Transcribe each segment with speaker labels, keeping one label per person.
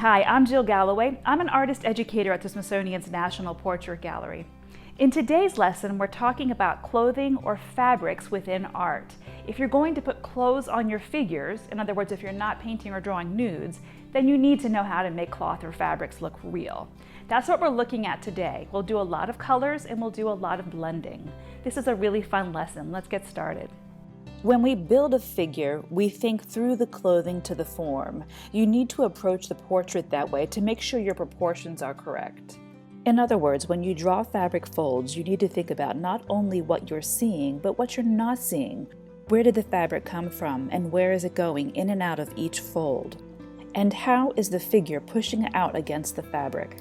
Speaker 1: Hi, I'm Jill Galloway. I'm an artist educator at the Smithsonian's National Portrait Gallery. In today's lesson, we're talking about clothing or fabrics within art. If you're going to put clothes on your figures, in other words, if you're not painting or drawing nudes, then you need to know how to make cloth or fabrics look real. That's what we're looking at today. We'll do a lot of colors and we'll do a lot of blending. This is a really fun lesson. Let's get started.
Speaker 2: When we build a figure, we think through the clothing to the form. You need to approach the portrait that way to make sure your proportions are correct. In other words, when you draw fabric folds, you need to think about not only what you're seeing, but what you're not seeing. Where did the fabric come from, and where is it going in and out of each fold? And how is the figure pushing out against the fabric?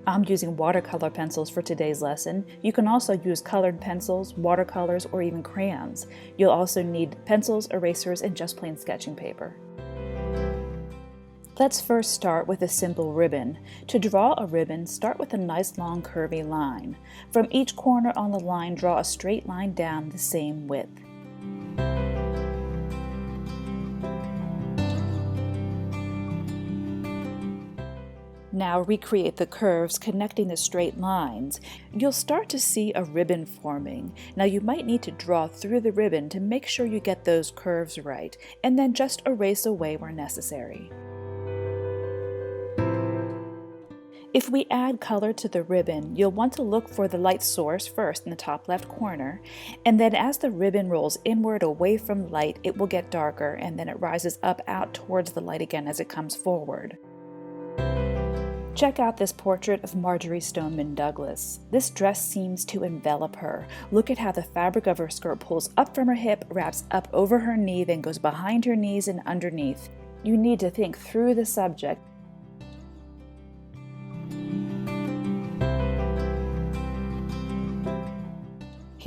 Speaker 2: I'm using watercolor pencils for today's lesson. You can also use colored pencils, watercolors, or even crayons. You'll also need pencils, erasers, and just plain sketching paper. Let's first start with a simple ribbon. To draw a ribbon, start with a nice long curvy line. From each corner on the line, draw a straight line down the same width. Now recreate the curves connecting the straight lines. You'll start to see a ribbon forming. Now you might need to draw through the ribbon to make sure you get those curves right, and then just erase away where necessary. If we add color to the ribbon, you'll want to look for the light source first in the top left corner, and then as the ribbon rolls inward away from light, it will get darker, and then it rises up out towards the light again as it comes forward. Check out this portrait of Marjory Stoneman Douglas. This dress seems to envelop her. Look at how the fabric of her skirt pulls up from her hip, wraps up over her knee, then goes behind her knees and underneath. You need to think through the subject.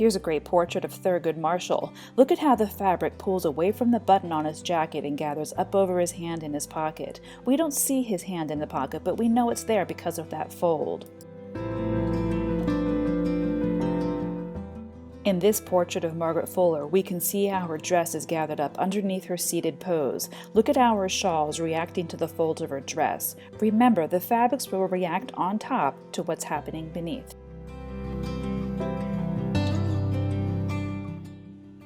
Speaker 2: Here's a great portrait of Thurgood Marshall. Look at how the fabric pulls away from the button on his jacket and gathers up over his hand in his pocket. We don't see his hand in the pocket, but we know it's there because of that fold. In this portrait of Margaret Fuller, we can see how her dress is gathered up underneath her seated pose. Look at how her shawl is reacting to the folds of her dress. Remember, the fabrics will react on top to what's happening beneath.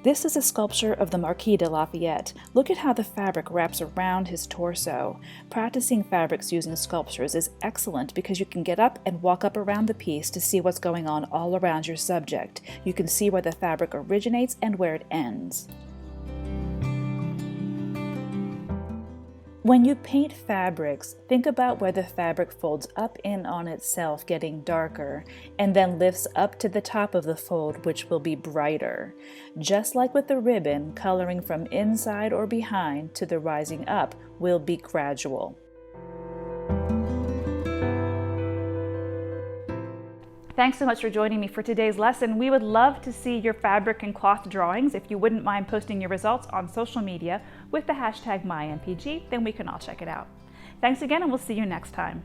Speaker 2: This is a sculpture of the Marquis De Lafayette. Look at how the fabric wraps around his torso. Practicing fabrics using sculptures is excellent because you can get up and walk up around the piece to see what's going on all around your subject. You can see where the fabric originates and where it ends. When you paint fabrics, think about where the fabric folds up in on itself, getting darker, and then lifts up to the top of the fold, which will be brighter. Just like with the ribbon, coloring from inside or behind to the rising up will be gradual.
Speaker 1: Thanks so much for joining me for today's lesson. We would love to see your fabric and cloth drawings. If you wouldn't mind posting your results on social media with the hashtag MyMPG, then we can all check it out. Thanks again, and we'll see you next time.